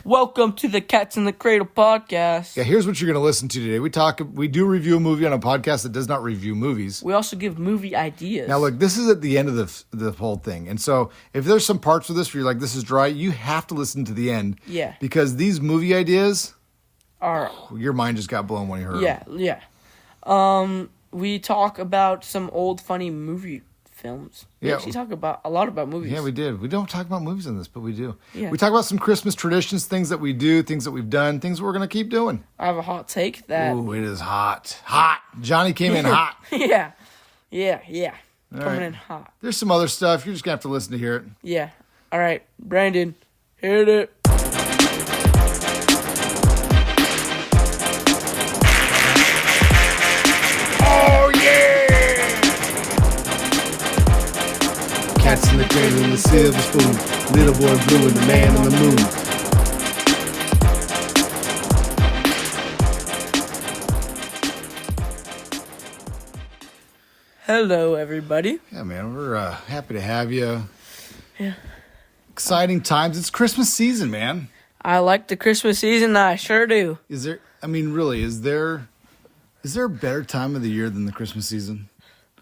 Welcome to the Cats in the Cradle podcast. Yeah, here's what you're going to listen to today. We do review a movie on a podcast that does not review movies. We also give movie ideas. Now, look, this is at the end of the whole thing. And so if there's some parts of this where you're like, this is dry, you have to listen to the end. Yeah. Because these movie ideas, are your mind just got blown when you heard them. Yeah. We talk about some old funny movie films. We actually talk about a lot about movies. Yeah, we did. We don't talk about movies in this, but we do. Yeah. We talk about some Christmas traditions, things that we do, things that we've done, things that we're going to keep doing. I have a hot take that... Ooh, it is hot. Hot. Johnny came in hot. Yeah. All Coming right. in hot. There's some other stuff. You're just going to have to listen to hear it. Yeah. All right, Brandon, hit it. Oh, yeah! Cats in the cradle and the silver spoon. Little boy blue and the man on the moon. Hello, everybody. Yeah, man, we're happy to have you. Yeah. Exciting times. It's Christmas season, man. I like the Christmas season. I sure do. Is there a better time of the year than the Christmas season?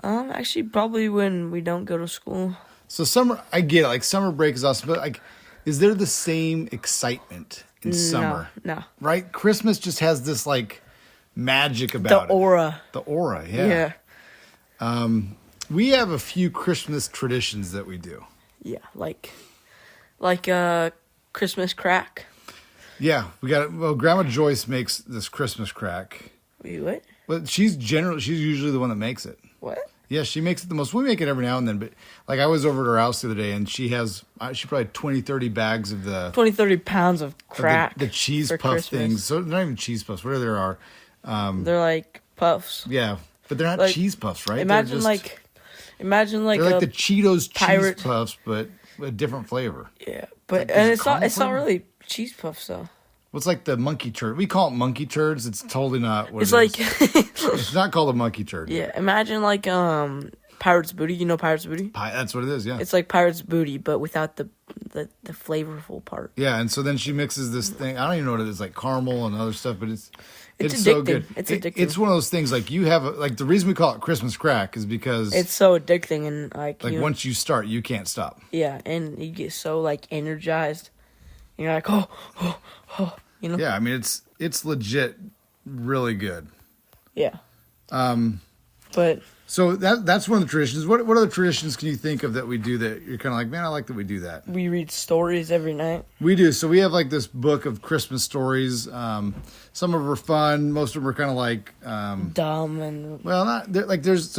Actually, probably when we don't go to school. So summer, I get it. Like summer break is awesome, but like, is there the same excitement in summer? No. Right? Christmas just has this like magic about The aura. it. The aura, yeah. We have a few Christmas traditions that we do. Yeah, like Christmas crack. Yeah, Grandma Joyce makes this Christmas crack. Wait, what? But she's usually the one that makes it. What? Yeah, she makes it the most. We make it every now and then, but like I was over at her house the other day and she probably had 20, 30 bags of the 30 pounds of crack. The cheese for puff Christmas. things. So they're not even cheese puffs, whatever there are. They're like puffs. Yeah, but they're not Like, cheese puffs, right? Imagine they're like they're like the Cheetos pirate- cheese puffs, but a different flavor. Yeah, but Is and it it's not flavor? really cheese puffs though. What's like the monkey turd? We call it monkey turds. It's totally not what It's it like is. It's not called a monkey turd. yeah, imagine like Pirate's Booty. You know Pirate's Booty? That's what it is, yeah. It's like Pirate's Booty, but without the flavorful part. Yeah, and so then she mixes this thing. I don't even know what it is, like caramel and other stuff, but it's addicting. so good. It's addicting. It's one of those things like you have like the reason we call it Christmas crack is because It's so addicting and like once you start, you can't stop. yeah, and you get so like energized. And you're like oh. You know? Yeah, I mean it's legit really good. Yeah. But So that's one of the traditions. What other traditions can you think of that we do that you're kind of like, man, I like that we do that. we read stories every night. We do. So we have like this book of Christmas stories. Some of them are fun. Most of them are kind of like Dumb and well, not like there's.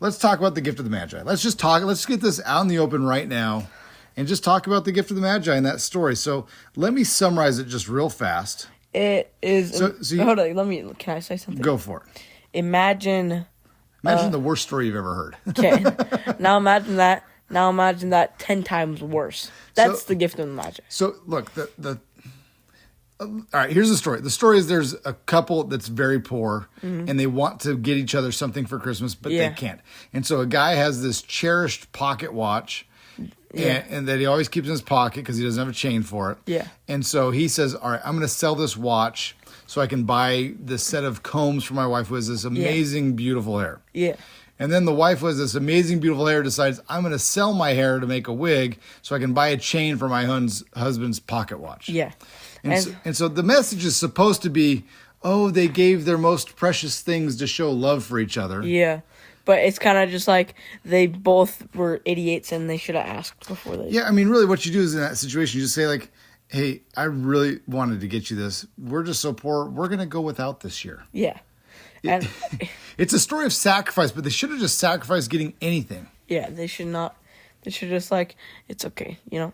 Let's talk about the gift of the Magi. Let's get this out in the open right now, and just talk about the gift of the Magi and that story. So let me summarize it just real fast. it is. So hold on. Can I say something? Go for it. Imagine the worst story you've ever heard. Okay. Now imagine that 10 times worse. That's the gift of the Magi. So look, all right, here's the story. The story is there's a couple that's very poor and they want to get each other something for Christmas, but they can't. And so a guy has this cherished pocket watch and that he always keeps in his pocket because he doesn't have a chain for it. Yeah. And so he says, all right, I'm going to sell this watch so I can buy this set of combs for my wife who has this amazing, beautiful hair. Yeah. And then the wife with this amazing, beautiful hair decides, I'm going to sell my hair to make a wig so I can buy a chain for my husband's pocket watch. Yeah. And so the message is supposed to be, oh, they gave their most precious things to show love for each other. Yeah. But it's kind of just like they both were idiots and they should have asked before they... Yeah, I mean, really what you do is in that situation, you just say like, hey, I really wanted to get you this. We're just so poor. We're going to go without this year. Yeah. And It's a story of sacrifice, but they should have just sacrificed getting anything. yeah, they should not... They should just like, it's okay, you know?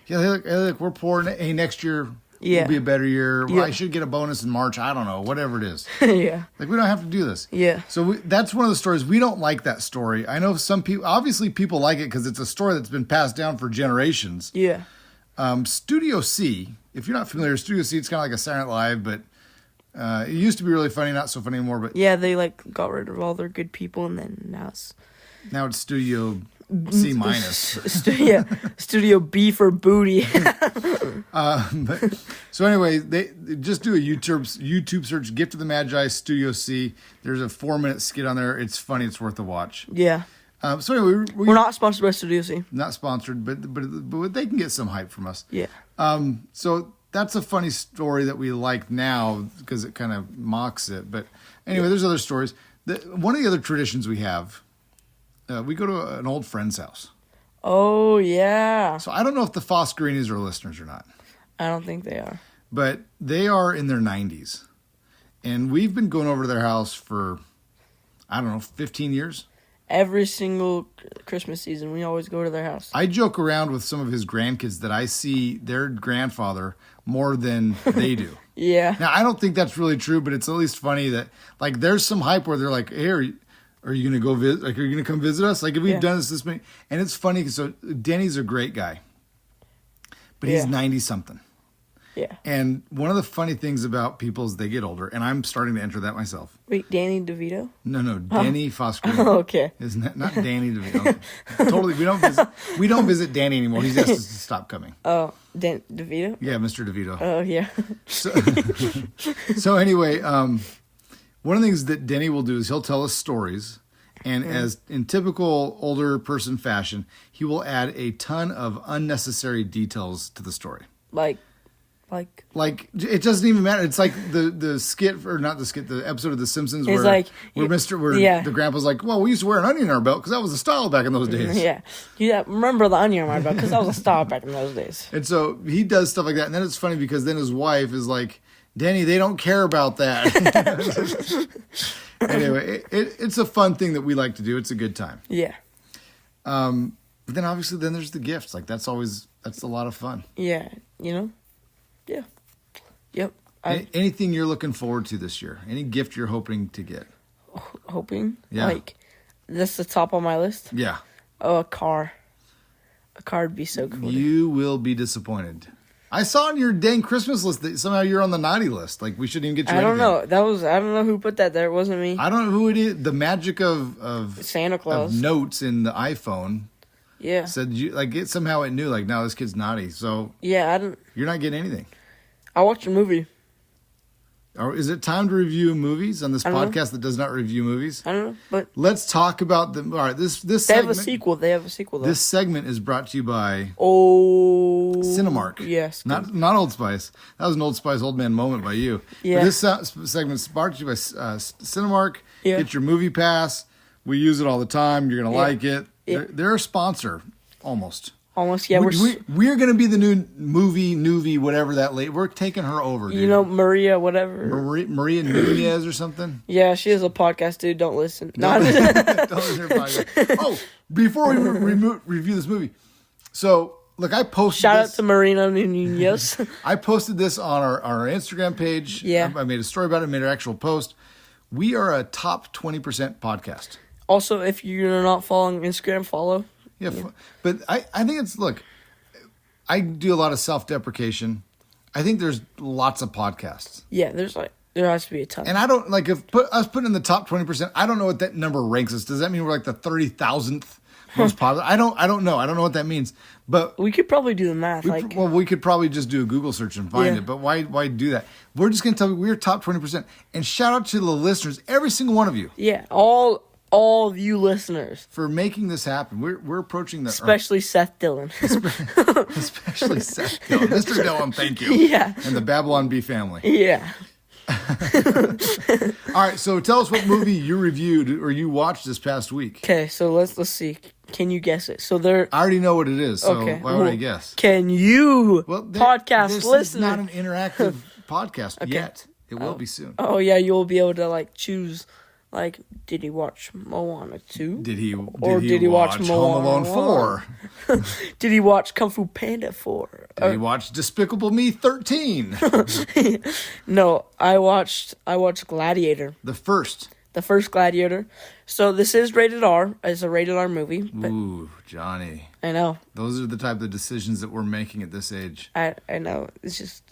Yeah, hey, look, we're poor. Hey, next year Yeah. will be a better year. Well, Yeah. I should get a bonus in March. I don't know, whatever it is. Yeah. Like, we don't have to do this. Yeah. So that's one of the stories. We don't like that story. I know some people, obviously people like it because it's a story that's been passed down for generations. Yeah. Studio C, if you're not familiar, Studio C, it's kind of like a Saturday Night Live, but it used to be really funny, not so funny anymore. But Yeah, they like got rid of all their good people and then now it's now it's Studio C minus. Studio B for booty. So anyway, they just do a YouTube search. Gift of the Magi Studio C. There's a 4-minute skit on there. It's funny. It's worth a watch. Yeah. So anyway, we're not sponsored by Studio C. Not sponsored, but they can get some hype from us. Yeah. So that's a funny story that we like now because it kind of mocks it. But anyway, there's other stories. One of the other traditions we have, we go to an old friend's house. Oh, yeah. So I don't know if the Foscarinis are listeners or not. I don't think they are. But they are in their 90s. And we've been going over to their house for, 15 years. Every single Christmas season, we always go to their house. I joke around with some of his grandkids that I see their grandfather more than they do. Yeah. Now, I don't think that's really true, but it's at least funny that, like, there's some hype where they're like, hey, are you going to go visit? Like, are you going to come visit us? Like, if we've done this many. And it's funny, so Denny's a great guy. But he's 90-something. Yeah. And one of the funny things about people is they get older, and I'm starting to enter that myself. Wait, Danny DeVito? No, Danny Foscarini. Oh, okay. Isn't that not Danny DeVito? Totally, we don't visit Danny anymore. He's asked us to stop coming. Oh, DeVito? Yeah, Mr. DeVito. Oh, yeah. So anyway, one of the things that Denny will do is he'll tell us stories, and as in typical older person fashion, he will add a ton of unnecessary details to the story. Like it doesn't even matter. It's like the skit, or not the skit, the episode of The Simpsons where the grandpa's like, well, we used to wear an onion in our belt because that was the style back in those days. Yeah. Remember the onion in my belt because that was a style back in those days. And so he does stuff like that, and then it's funny because then his wife is like, Danny, they don't care about that. Anyway, it's a fun thing that we like to do. It's a good time. Yeah. But then obviously there's the gifts. Like that's a lot of fun. Yeah. Yeah. Yep. Anything you're looking forward to this year? Any gift you're hoping to get? Hoping? Yeah. Like, this the top on my list? Yeah. Oh, a car. A car would be so cool. You will be disappointed. I saw on your dang Christmas list that somehow you're on the naughty list. Like, we shouldn't even get you anything. I don't know who put that there. It wasn't me. I don't know who it is. The magic of Santa Claus. Of notes in the iPhone. Yeah. Said somehow it knew, like, now this kid's naughty. So yeah, you're not getting anything. I watched a movie. Or is it time to review movies on this podcast that does not review movies? I don't know, but let's talk about them. All right, this they segment, They have a sequel. Though. This segment is brought to you by Cinemark. Yes, not Old Spice. That was an Old Spice old man moment by you. Yeah. But this segment is brought to you by Cinemark. Yeah. Get your movie pass. We use it all the time. You're gonna like it. Yeah. They're a sponsor, almost. Almost, yeah. We're going to be the new movie, whatever that late. We're taking her over, dude. You know, Maria, whatever. Maria Nunez or something? Yeah, she has a podcast, dude. Don't listen. Don't listen to her podcast. Oh, before we review this movie. So, look, I posted Shout out to Marina Nunez. I posted this on our Instagram page. Yeah. I made a story about it, made an actual post. We are a top 20% podcast. Also, if you're not following Instagram, follow. Yeah, but I think look, I do a lot of self-deprecation. I think there's lots of podcasts. Yeah, there has to be a ton. And I don't, like, us putting in the top 20%, I don't know what that number ranks us. Does that mean we're like the 30,000th most popular? I don't know. I don't know what that means. But we could probably do the math. We could probably just do a Google search and find it. But why do that? We're just going to tell you we're top 20%. And shout out to the listeners, every single one of you. Yeah, all of you listeners for making this happen. We're approaching especially Seth Dillon. Especially Seth Dillon. Mr. Dillon, thank you. Yeah. And the Babylon Bee family. Yeah. All right, so tell us what movie you reviewed or you watched this past week. Okay, so let's see. Can you guess it? So I already know what it is, so why would I guess? Can you podcast listener? This is not an interactive podcast yet. It will be soon. Oh yeah, you'll be able to choose. Did he watch Moana 2? Did he watch Home Alone 4? Did he watch Kung Fu Panda 4? Did he watch Despicable Me 13? No, I watched Gladiator. The first Gladiator. So this is rated R. It's a rated R movie. Ooh, Johnny. I know. Those are the type of decisions that we're making at this age. I know. It's just...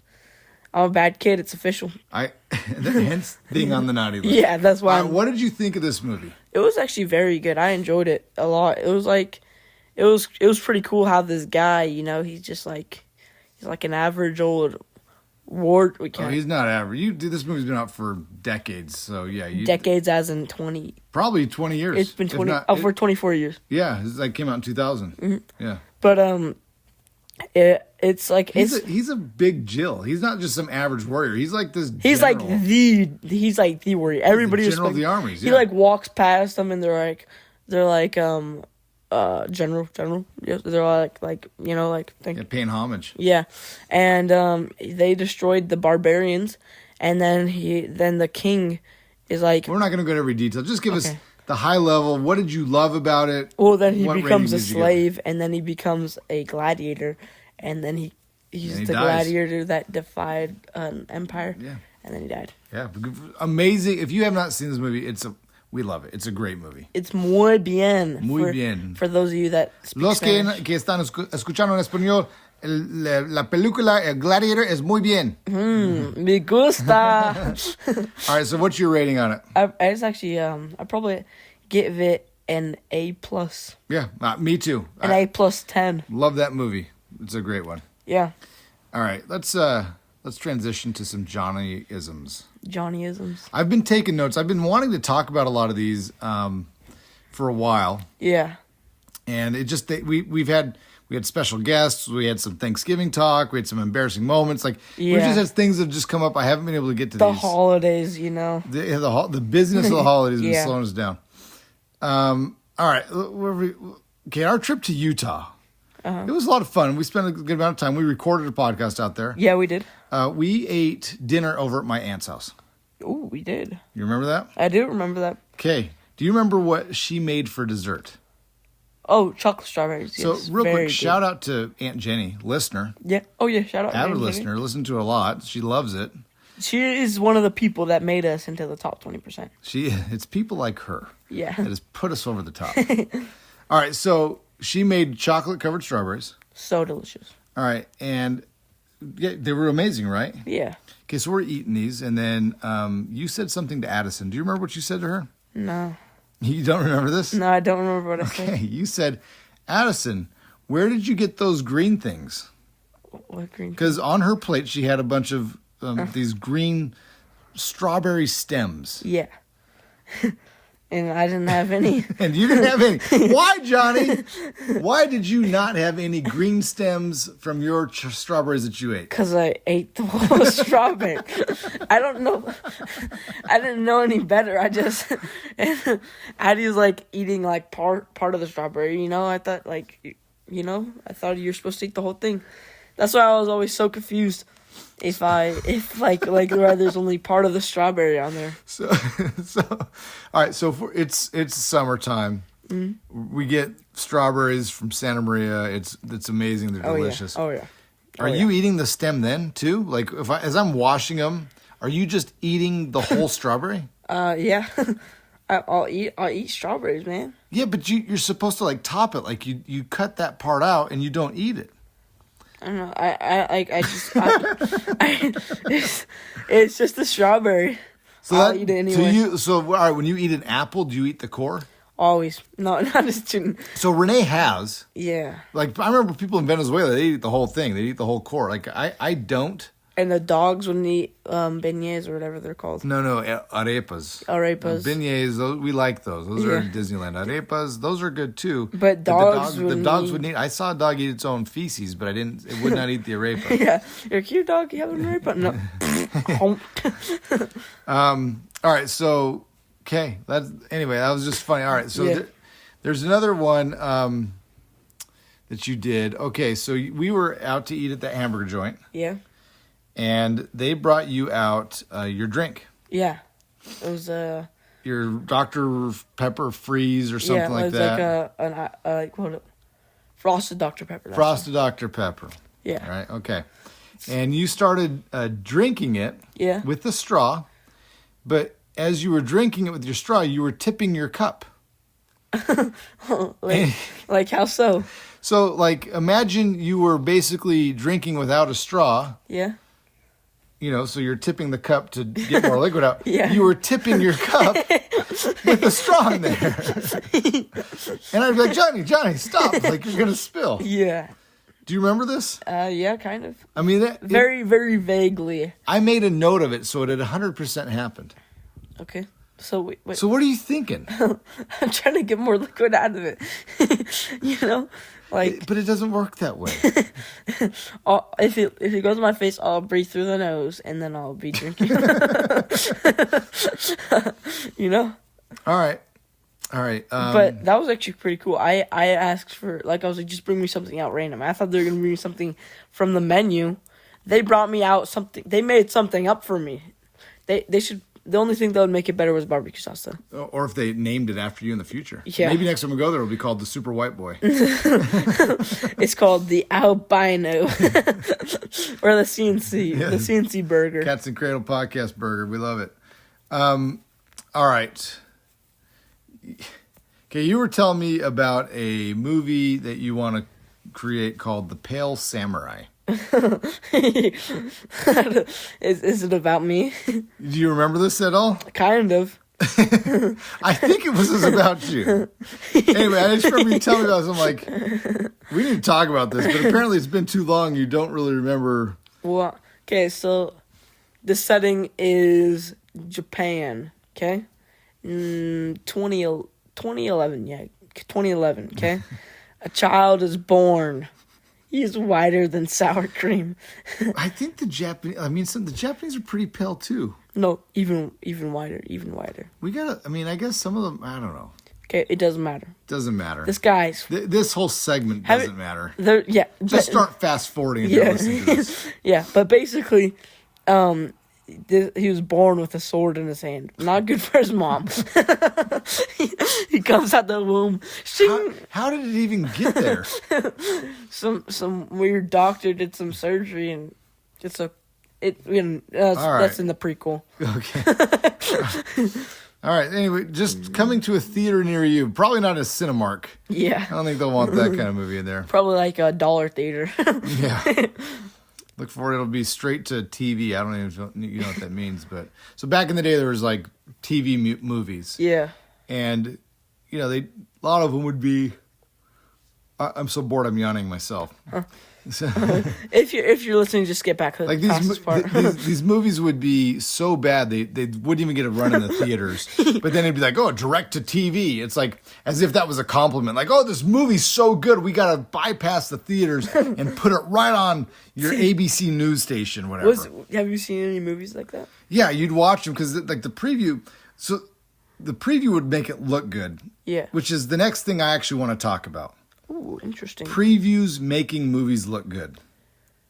I'm a bad kid. It's official. Hence being on the naughty list. Yeah, that's why. What did you think of this movie? It was actually very good. I enjoyed it a lot. It was it was pretty cool how this guy, he's like an average old ward. He's not average. This movie's been out for decades, so yeah. Decades as in 20. Probably 20 years. It's been 20 for 24 years. Yeah, it came out in 2000. Mm-hmm. Yeah. But it's like he's a big Jill. He's not just some average warrior. He's like this. He's general. he's like the warrior. Everybody the general of the armies. He like walks past them and they're like general. Yeah, they're like paying homage. Yeah, and they destroyed the barbarians, and then the king is like. We're not going to go into every detail. Just give us the high level. What did you love about it? Well, then he becomes a slave, and then he becomes a gladiator, and then he's the gladiator that defied an empire. Yeah, and then he died. Yeah, amazing. If you have not seen this movie, we love it. It's a great movie. It's muy bien. Muy bien. For those of you that speak Los Spanish. que están escuchando en español, la película El Gladiator es muy bien. Me gusta. All right, so what's your rating on it? It's actually I probably give it an A+. Yeah, me too. An A+10. Love that movie. It's a great one. Yeah. All right, let's transition to some Johnny-isms. Johnny-isms. I've been taking notes. I've been wanting to talk about a lot of these for a while. Yeah. And it just we had special guests. We had some Thanksgiving talk. We had some embarrassing moments. We just had things that have just come up. I haven't been able to get to the these. Holidays, The business of the holidays has been slowing us down. All right. Our trip to Utah. It was a lot of fun. We spent a good amount of time. We recorded a podcast out there. Yeah, we did. We ate dinner over at my aunt's house. Oh, we did. You remember that? I do remember that. Okay. Do you remember what she made for dessert? Oh, chocolate strawberries. So, yes, real quick, good. shout out to Aunt Jenny, listener. Yeah. Oh, yeah. Shout out. Avid listener. Listen to it a lot. She loves it. She is one of the people that made us into the top 20%. It's people like her. Yeah. That has put us over the top. All right. So, she made chocolate-covered strawberries. So delicious. All right. And they were amazing, right? Yeah. Okay, so we're eating these. And then you said something to Addison. Do you remember what you said to her? No. You don't remember this? No, I don't remember what I said. Okay, you said, Addison, where did you get those green things? What green? Because on her plate, she had a bunch of these green strawberry stems. Yeah. And I didn't have any. And you didn't have any. Why, Johnny? Why did you not have any green stems from your strawberries that you ate? Because I ate the whole strawberry. I don't know. I didn't know any better. I just... Addie was like eating like part of the strawberry, I thought I thought you were supposed to eat the whole thing. That's why I was always so confused. If where there's only part of the strawberry on there. So all right. So it's summertime. Mm-hmm. We get strawberries from Santa Maria. It's amazing. They're delicious. Oh yeah. Are you eating the stem then too? Like as I'm washing them, are you just eating the whole strawberry? Yeah. I'll eat strawberries, man. Yeah, but you're supposed to like top it. Like you cut that part out and you don't eat it. I don't know. It's just a strawberry. So I'll eat it anyway. All right, when you eat an apple, do you eat the core? Always. No, not just chewing. So Renee has. Yeah. Like I remember people in Venezuela, they eat the whole thing. They eat the whole core. Like I don't. And the dogs wouldn't eat beignets or whatever they're called. No, arepas. Arepas. Beignets, we like those. Those are in Disneyland. Arepas, those are good too. But dogs wouldn't eat. I saw a dog eat its own feces, but it would not eat the arepa. Yeah. You're a cute dog. You have an arepa? No. All right, so, okay. That was just funny. All right, so there's another one that you did. Okay, so we were out to eat at the hamburger joint. Yeah. And they brought you out your drink. Yeah. It was your Dr. Pepper Freeze or something like that. Yeah, it was like Frosted Dr. Pepper. Frosted Dr. Pepper. Yeah. All right, okay. And you started drinking it with the straw, but as you were drinking it with your straw, you were tipping your cup. like how so? So, like, imagine you were basically drinking without a straw. Yeah. So you're tipping the cup to get more liquid out. Yeah. You were tipping your cup with the straw in there. And I'd be like, Johnny, stop. Like, you're going to spill. Yeah. Do you remember this? Yeah, kind of. I mean, very vaguely. I made a note of it, so it had 100% happened. Okay. So wait. So what are you thinking? I'm trying to get more liquid out of it. You know? Like, but it doesn't work that way. If it goes in my face, I'll breathe through the nose, and then I'll be drinking. You know? All right. But that was actually pretty cool. I asked for, like, I was like, just bring me something out random. I thought they were going to bring me something from the menu. They brought me out something. They made something up for me. They should. The only thing that would make it better was barbecue sauce, though. Or if they named it after you in the future. Yeah. Maybe next time we go there, it'll be called the Super White Boy. It's called the albino. Or the CNC. Yeah. The CNC burger. Cats and Cradle podcast burger. We love it. All right. Okay, you were telling me about a movie that you want to create called The Pale Samurai. Is it about me? Do you remember this at all? Kind of. I think it was about you. Anyway, I just remember you telling me about this. I'm like, we didn't talk about this, but apparently it's been too long. You don't really remember. Well, okay, so the setting is Japan, okay? 2011, yeah. 2011, okay? A child is born. He's whiter than sour cream. I think the Japanese are pretty pale too. No, even whiter. We gotta, I guess some of them, I don't know. Okay, it doesn't matter. Doesn't matter. This guy's... This whole segment doesn't matter. Yeah. Just start fast forwarding if you're listening to this. Yeah, but basically, he was born with a sword in his hand. Not good for his mom. He comes out the womb. How did it even get there? Some weird doctor did some surgery, and that's in the prequel. Okay. All right. Anyway, just coming to a theater near you. Probably not a Cinemark. Yeah. I don't think they'll want that kind of movie in there. Probably like a dollar theater. Yeah. Look for it. It'll be straight to TV. I don't even know what that means, but so back in the day there was like TV movies. Yeah. And a lot of them would be. I'm so bored. I'm yawning myself. Huh. So, if you're listening, just get back to like these movies would be so bad they wouldn't even get a run in the theaters. But then it'd be like, oh, direct to TV. It's like as if that was a compliment. Like, oh, this movie's so good, we gotta bypass the theaters and put it right on your ABC news station, whatever. Have you seen any movies like that? Yeah, you'd watch them because like the preview. So the preview would make it look good. Yeah. Which is the next thing I actually want to talk about. Ooh, interesting. Previews making movies look good.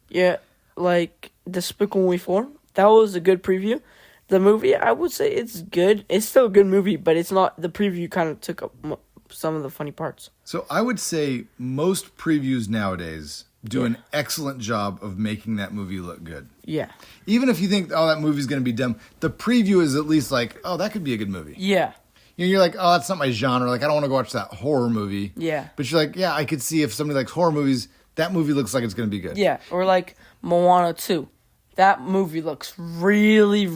Yeah, like Despicable Me 4. That was a good preview. The movie, I would say it's good. It's still a good movie, but it's not... The preview kind of took up some of the funny parts. So I would say most previews nowadays do an excellent job of making that movie look good. Yeah. Even if you think, oh, that movie's going to be dumb, the preview is at least like, oh, that could be a good movie. Yeah. You're like, oh, that's not my genre. Like, I don't want to go watch that horror movie. Yeah. But you're like, yeah, I could see if somebody likes horror movies, that movie looks like it's going to be good. Yeah. Or like Moana 2. That movie looks really,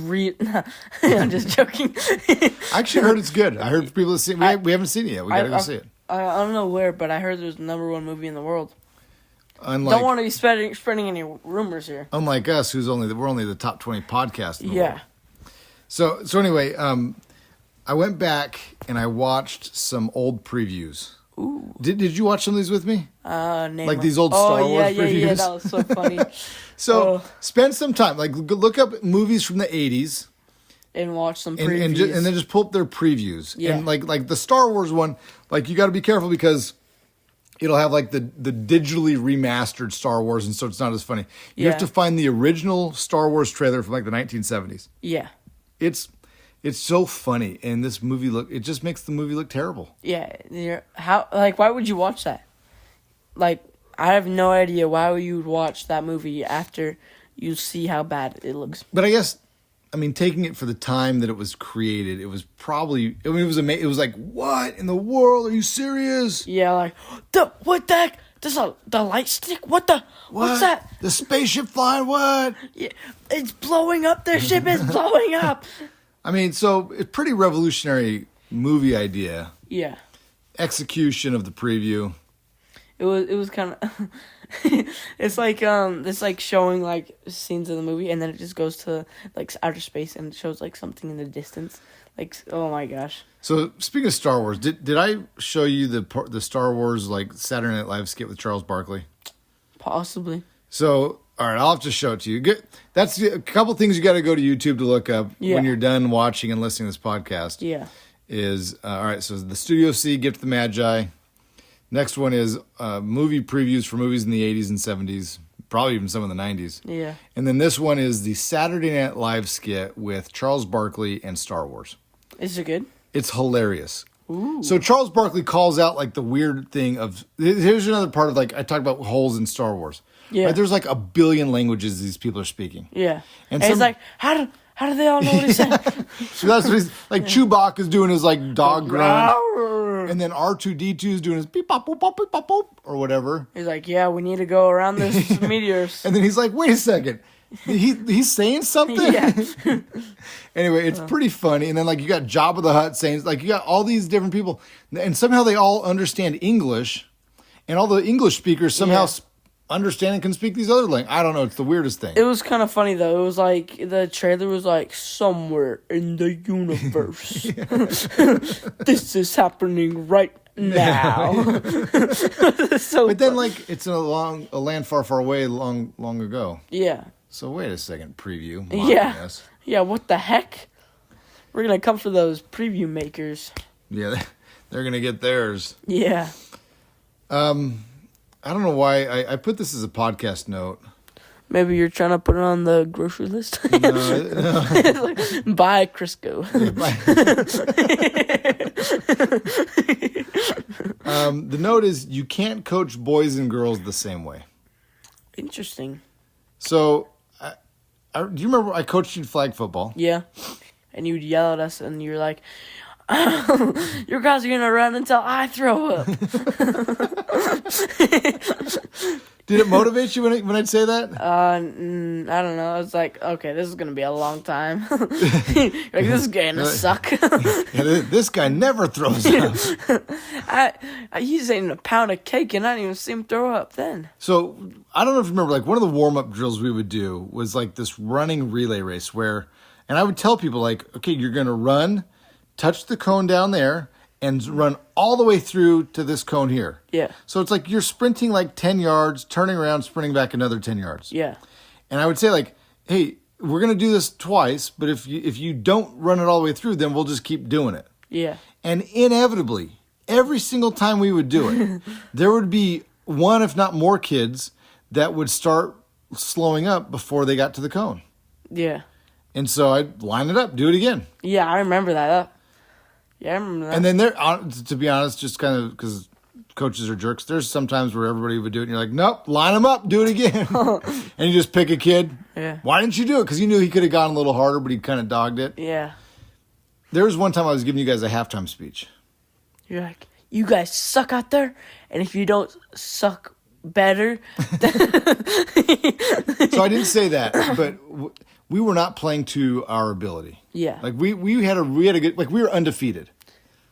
I'm just joking. I actually heard it's good. I heard people have seen it. We haven't seen it yet. We got to go see it. I don't know where, but I heard there's the #1 movie in the world. Unlike, don't want to be spreading any rumors here. Unlike us, we're only the top 20 podcast in the world. So anyway, I went back and I watched some old previews. Ooh. Did you watch some of these with me? Like these old Star Wars previews? Yeah, that was so funny. So spend some time, like look up movies from the 80s. And watch some previews. And then just pull up their previews. Yeah. And like the Star Wars one, like you got to be careful because it'll have like the digitally remastered Star Wars, and so it's not as funny. You have to find the original Star Wars trailer from like the 1970s. Yeah. It's so funny, and this movie it just makes the movie look terrible. Yeah. Why would you watch that? Like, I have no idea why you would watch that movie after you see how bad it looks. But I guess, taking it for the time that it was created, it was probably, it was amazing. It was like, what in the world? Are you serious? Yeah, like, what the heck? The light stick? What's that? The spaceship flying, what? Yeah, it's blowing up. Their ship is blowing up. So it's pretty revolutionary movie idea, Yeah. execution of the preview. It was kind of it's like showing like scenes of the movie, and then it just goes to like outer space and it shows like something in the distance. Like, oh my gosh. So speaking of Star Wars, did I show you the Star Wars like Saturday Night Live skit with Charles Barkley? Possibly. So all right, I'll have to show it to you. That's a couple things you got to go to YouTube to look up when you're done watching and listening to this podcast. Yeah. Is all right. So the Studio C, Gift of the Magi. Next one is movie previews for movies in the 80s and 70s, probably even some in the 90s. Yeah. And then this one is the Saturday Night Live skit with Charles Barkley and Star Wars. Is it good? It's hilarious. Ooh. So Charles Barkley calls out like the weird thing of, here's another part of like, I talk about holes in Star Wars. Yeah. Right? There's like a billion languages these people are speaking. Yeah. And he's like, how do they all know what he's saying? So that's what he's like. Chewbacca's doing his like dog grunt. And then R2D2 is doing his beep bop boop bop beep bop boop or whatever. He's like, yeah, we need to go around this meteors. And then he's like, wait a second. He's saying something? Yeah. Anyway, it's pretty funny. And then like you got Jabba the Hutt saying, like you got all these different people. And somehow they all understand English. And all the English speakers somehow understand and can speak these other languages. I don't know. It's the weirdest thing. It was kind of funny, though. It was like, the trailer was like, somewhere in the universe. This is happening right now. So but then, like, it's in a land far, far away, long, long ago. Yeah. So wait a second, preview. Yeah. Yeah, what the heck? We're going to come for those preview makers. Yeah, they're going to get theirs. Yeah. I don't know why I put this as a podcast note. Maybe you're trying to put it on the grocery list. No. Like, buy Crisco. The note is you can't coach boys and girls the same way. Interesting. So, do you remember I coached you flag football? Yeah. And you'd yell at us and you're like, your guys are going to run until I throw up. Did it motivate you when I'd say that? I don't know. I was like, okay, this is going to be a long time. Like, this is going to suck. This guy never throws up. He's eating a pound of cake and I didn't even see him throw up then. So, I don't know if you remember, like, one of the warm-up drills we would do was, like, this running relay race where, and I would tell people, like, okay, you're going to run, touch the cone down there, and run all the way through to this cone here. Yeah. So it's like you're sprinting like 10 yards, turning around, sprinting back another 10 yards. Yeah. And I would say like, hey, we're going to do this twice, but if you don't run it all the way through, then we'll just keep doing it. Yeah. And inevitably, every single time we would do it, there would be one, if not more kids that would start slowing up before they got to the cone. Yeah. And so I'd line it up, do it again. Yeah, I remember that. Yeah, I remember that. And then to be honest, just kind of because coaches are jerks, there's sometimes where everybody would do it and you're like, nope, line them up, do it again. And you just pick a kid. Yeah. Why didn't you do it? Because you knew he could have gone a little harder, but he kind of dogged it. Yeah. There was one time I was giving you guys a halftime speech. You're like, you guys suck out there, and if you don't suck better. So I didn't say that, but we were not playing to our ability. Yeah. Like we had a good, like we were undefeated.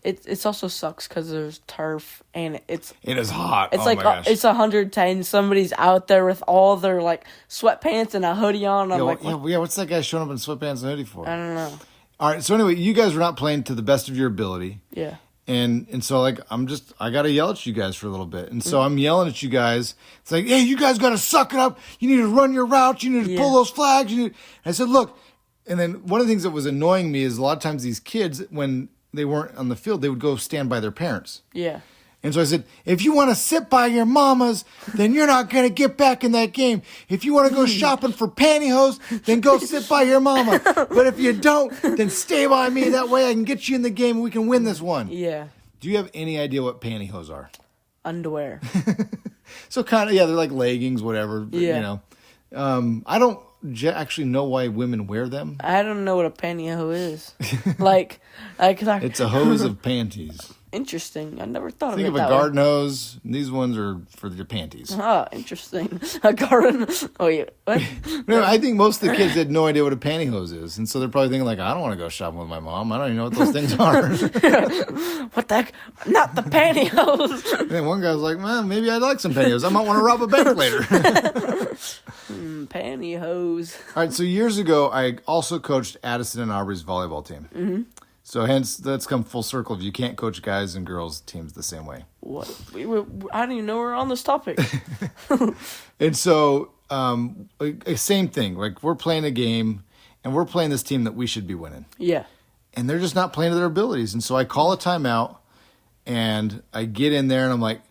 It's also sucks because there's turf and it is hot. It's oh like my gosh. It's 110. Somebody's out there with all their like sweatpants and a hoodie on. I'm like, yeah. What's that guy showing up in sweatpants and hoodie for? I don't know. All right. So anyway, you guys were not playing to the best of your ability. Yeah. And so like I gotta yell at you guys for a little bit. And so I'm yelling at you guys. It's like, hey, you guys gotta suck it up. You need to run your routes. You need to pull those flags. And I said, look. And then one of the things that was annoying me is a lot of times these kids, when they weren't on the field, they would go stand by their parents. Yeah. And so I said, if you want to sit by your mamas, then you're not going to get back in that game. If you want to go shopping for pantyhose, then go sit by your mama. But if you don't, then stay by me. That way I can get you in the game and we can win this one. Yeah. Do you have any idea what pantyhose are? Underwear. So kind of, they're like leggings, whatever. Yeah. You know, I don't actually know why women wear them. I don't know what a pantyhose is. like, it's a hose of panties. Interesting. I never thought Think of of it a that way. garden hose, and these ones are for your panties. Ah, interesting. A garden. Oh, yeah. What? No, I think most of the kids had no idea what a pantyhose is, and so they're probably thinking like, I don't want to go shopping with my mom. I don't even know what those things are. What the heck? Not the pantyhose. And then one guy was like, well, maybe I'd like some pantyhose. I might want to rob a bank later. Pantyhose. All right, so years ago, I also coached Addison and Aubrey's volleyball team. Mm-hmm. So hence, that's come full circle. You can't coach guys and girls teams the same way. What? I didn't even know we were on this topic. And so, same thing. Like, we're playing a game, and we're playing this team that we should be winning. Yeah. And they're just not playing to their abilities. And so I call a timeout, and I get in there, and I'm like,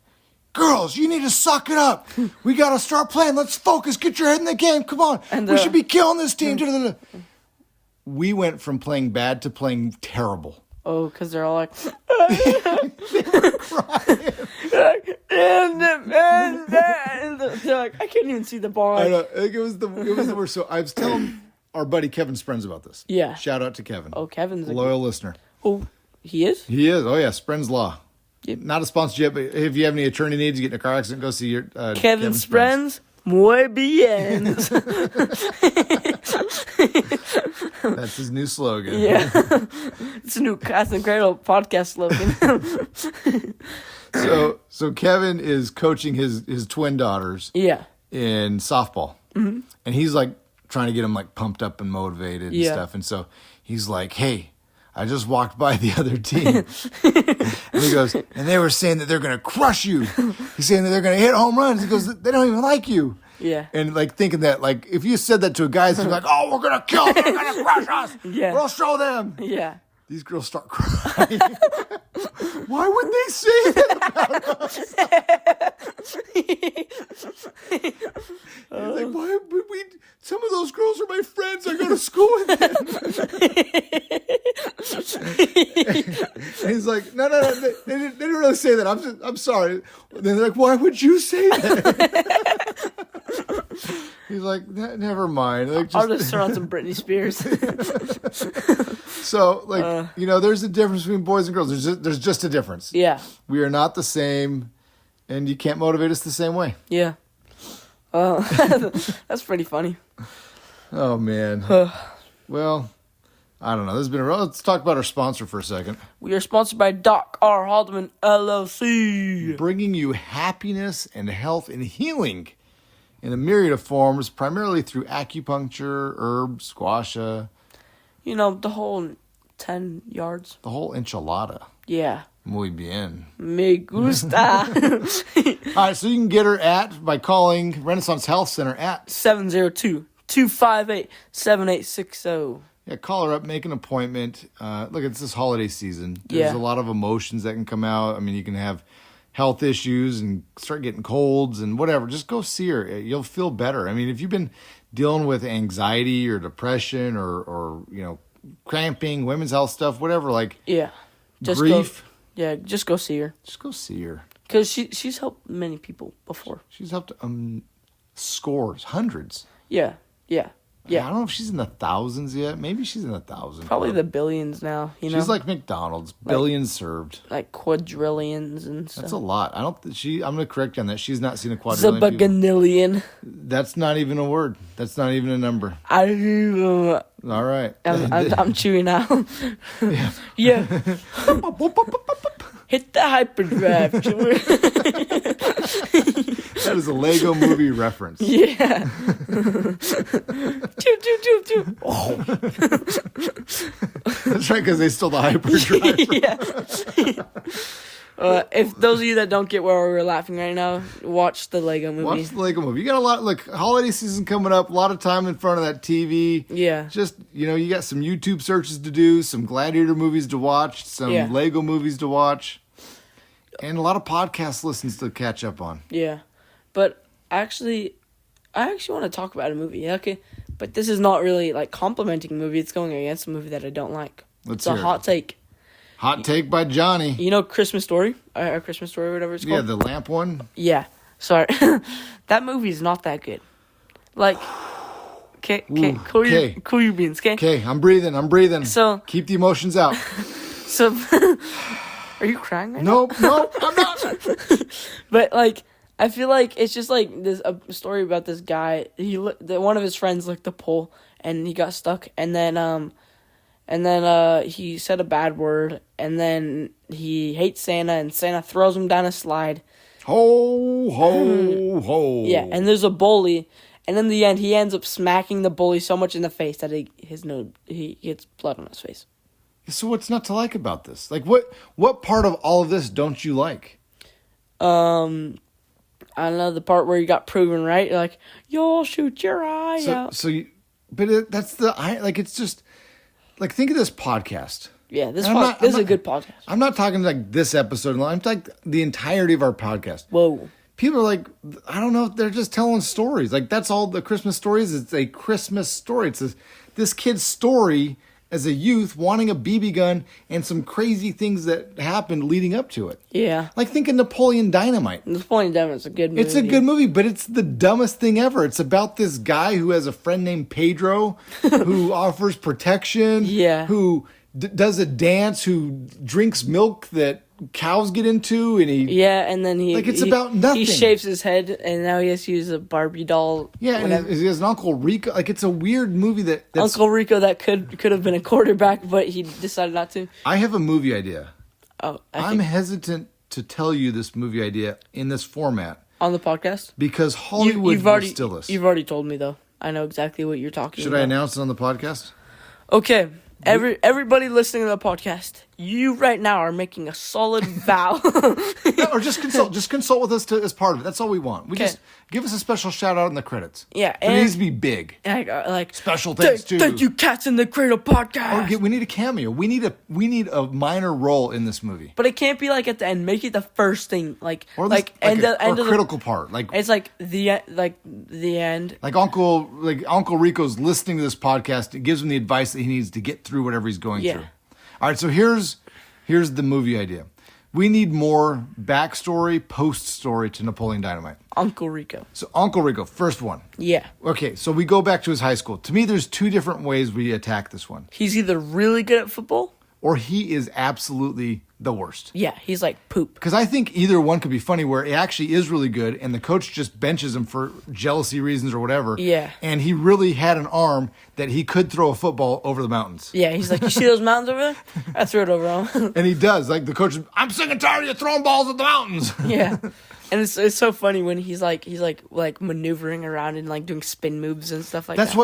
girls, you need to suck it up. We got to start playing. Let's focus. Get your head in the game. Come on. And, we should be killing this team. We went from playing bad to playing terrible. Oh, because they're all like... They were crying. and they're like, I can't even see the ball. I know. Like, it was the worst. So I was telling our buddy Kevin Sprenz about this. Yeah. Shout out to Kevin. Oh, Kevin's a loyal listener. Oh, he is? He is. Oh, yeah. Sprenz Law. Yep. Not a sponsor yet, but if you have any attorney needs, you get in a car accident, go see your Kevin Sprenz. Muy bien. That's his new slogan. Yeah. It's a new Cradle podcast slogan. So Kevin is coaching his twin daughters Yeah. in softball. Mm-hmm. And he's like trying to get them like pumped up and motivated and stuff. And so he's like, hey, I just walked by the other team. And he goes, and they were saying that they're going to crush you. He's saying that they're going to hit home runs. He goes, they don't even like you. Yeah. And like thinking that, like, if you said that to a guy, he's like, oh, we're going to kill them. They're going to crush us. Yeah. We'll show them. Yeah. These girls start crying. Why would they say that about us? He's like, why would we? Some of those girls are my friends. I go to school with them. And he's like, no. They didn't really say that. I'm sorry. And they're like, why would you say that? He's like, never mind. Like, I'll just throw on some Britney Spears. So, like, there's a difference between boys and girls. There's just a difference. Yeah. We are not the same, and you can't motivate us the same way. Yeah. That's pretty funny. Oh, man. Well, I don't know. This has been let's talk about our sponsor for a second. We are sponsored by Doc R. Haldeman, LLC. Bringing you happiness and health and healing in a myriad of forms, primarily through acupuncture, herbs, squasha. The whole 10 yards. The whole enchilada. Yeah. Muy bien. Me gusta. All right, so you can get her by calling Renaissance Health Center at 702-258-7860. Yeah, call her up, make an appointment. Look, it's this holiday season. There's a lot of emotions that can come out. I mean, you can have health issues and start getting colds and whatever. Just go see her. You'll feel better. I mean, if you've been dealing with anxiety or depression or cramping, women's health stuff, whatever, like grief. Just go see her. Just go see her. Because she's helped many people before. She's helped scores, hundreds. Yeah. I don't know if she's in the thousands yet. Maybe she's in the thousands. Probably the billions now. She's like McDonald's, billions served. Like quadrillions and stuff. That's a lot. I'm going to correct you on that. She's not seen a quadrillion. Zabaganillion. That's not even a word. That's not even a number. All right. I'm chewing out. Yeah. Hit the hyperdrive. That is a Lego movie reference. Yeah. Choo. Oh. That's right, because they stole the hyperdrive. Yeah. If those of you that don't get where we're laughing right now, watch the Lego movie. Watch the Lego movie. You got a lot. Look, holiday season coming up. A lot of time in front of that TV. Yeah. Just you got some YouTube searches to do, some Gladiator movies to watch, some Lego movies to watch, and a lot of podcast listens to catch up on. Yeah, but I actually want to talk about a movie. Okay, but this is not really like complimenting a movie. It's going against a movie that I don't like. It's a hot take. Hot take by Johnny. Christmas Story? Or Christmas Story, or whatever it's called? Yeah, the lamp one? Yeah. Sorry. That movie is not that good. Like, cool your beans, okay? Okay, I'm breathing. So, keep the emotions out. So, Are you crying right now? Nope, I'm not. But like, I feel like it's just like this a story about this guy. One of his friends licked the pole and he got stuck, and then he said a bad word, and then he hates Santa, and Santa throws him down a slide. Ho, ho, ho. Yeah, and there's a bully, and in the end, he ends up smacking the bully so much in the face that he gets blood on his face. So what's not to like about this? Like, what part of all of this don't you like? I don't know, the part where you got proven right. You're like, you'll shoot your eye out. It's just, like, think of this podcast. Yeah, this is a good podcast. I'm not talking like this episode. I'm talking the entirety of our podcast. Whoa. People are like, I don't know, they're just telling stories. Like, that's all the Christmas stories. It's a Christmas story. It's this kid's story as a youth wanting a BB gun and some crazy things that happened leading up to it. Yeah. Like, think of Napoleon Dynamite. Napoleon Dynamite's a good movie. It's a good movie, but it's the dumbest thing ever. It's about this guy who has a friend named Pedro who offers protection. Yeah. Who does a dance, who drinks milk that cows get into, and and then it's about nothing. He shaves his head, and now he has to use a Barbie doll. Yeah, and he has an Uncle Rico. Like, it's a weird movie that's Uncle Rico that could have been a quarterback, but he decided not to. I have a movie idea. Oh, I'm hesitant to tell you this movie idea in this format on the podcast because Hollywood will steal us. You've already told me though. I know exactly what you're talking about. Should I announce it on the podcast? Okay. Everybody listening to the podcast, you right now are making a solid vow. Or just consult. Just consult with us as part of it. That's all we want. Just give us a special shout out in the credits. Yeah, it needs to be big. Like special thanks to. Thank you, Cats in the Cradle podcast. We need a cameo. We need a minor role in this movie. But it can't be like at the end. Make it the first thing, or end of the critical part. Like it's like the end. Like Uncle Rico's listening to this podcast. It gives him the advice that he needs to get through whatever he's going through. All right, so here's the movie idea. We need more backstory, post story to Napoleon Dynamite. Uncle Rico. So Uncle Rico, first one. Yeah. Okay, so we go back to his high school. To me, there's two different ways we attack this one. He's either really good at football, or he is absolutely the worst. Yeah, he's like poop. Because I think either one could be funny where he actually is really good and the coach just benches him for jealousy reasons or whatever. Yeah. And he really had an arm that he could throw a football over the mountains. Yeah, he's like, you see those mountains over there? I threw it over them. And he does. Like, the coach, I'm sick and tired of you throwing balls at the mountains. Yeah. And it's so funny when he's like maneuvering around and like doing spin moves and stuff like that.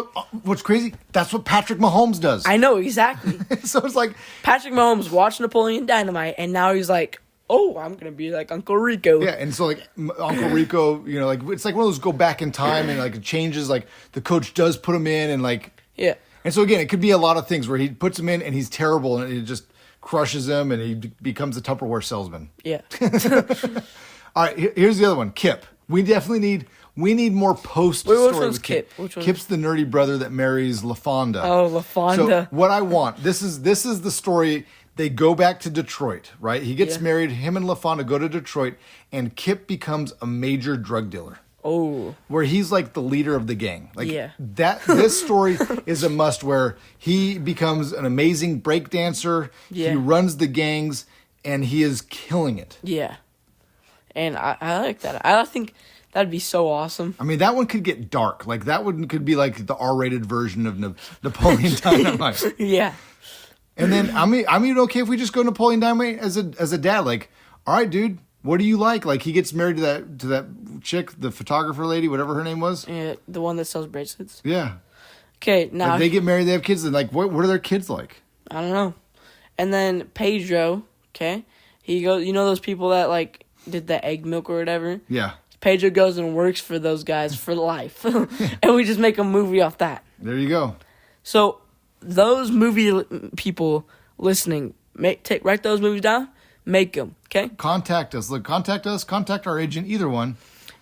What's crazy? That's what Patrick Mahomes does. I know, exactly. So it's like Patrick Mahomes watched Napoleon Dynamite and now he's like, oh, I'm gonna be like Uncle Rico. Yeah, and so like Uncle Rico, like it's like one of those go back in time and like it changes. Like the coach does put him in and like yeah. And so again, it could be a lot of things where he puts him in and he's terrible and it just crushes him and he becomes a Tupperware salesman. Yeah. All right, here's the other one, Kip. We definitely need more post story. Which one's Kip? Kip's the nerdy brother that marries LaFonda. Oh, LaFonda. So what I want, this is the story. They go back to Detroit, right? He gets married. Him and LaFonda go to Detroit, and Kip becomes a major drug dealer. Oh, where he's like the leader of the gang. Like this story is a must. Where he becomes an amazing break dancer. Yeah. He runs the gangs, and he is killing it. Yeah. And I like that. I think that'd be so awesome. I mean, that one could get dark. Like, that one could be like the R-rated version of Napoleon Dynamite. Yeah. And then, I mean, okay if we just go Napoleon Dynamite as a dad. Like, all right, dude, what do you like? Like, he gets married to that chick, the photographer lady, whatever her name was. Yeah, the one that sells bracelets. Yeah. Okay, now... Like, they get married, they have kids, and like, what are their kids like? I don't know. And then Pedro, okay, he goes, you know those people that, like, did the egg milk or whatever? Yeah. Pedro goes and works for those guys for life. And we just make a movie off that. There you go. So, those movie people listening, write those movies down, make them, okay? Contact us. Look, contact us, contact our agent, either one.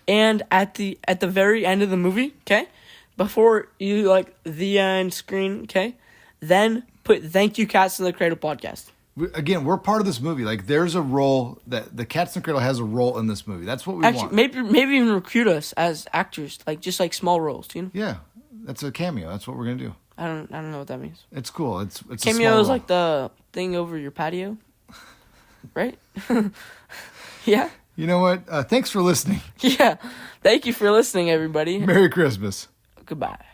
And at the very end of the movie, okay, before you, like, the end screen, okay, then put Thank You Cats in the Cradle podcast. Again, we're part of this movie. Like, there's a role that the Cats in the Cradle has a role in this movie. That's what we want. Maybe even recruit us as actors, like just like small roles, you know? Yeah, that's a cameo. That's what we're gonna do. I don't know what that means. It's cool. It's cameo is like the thing over your patio. right? Yeah. You know what? Thanks for listening. Yeah. Thank you for listening, everybody. Merry Christmas. Goodbye.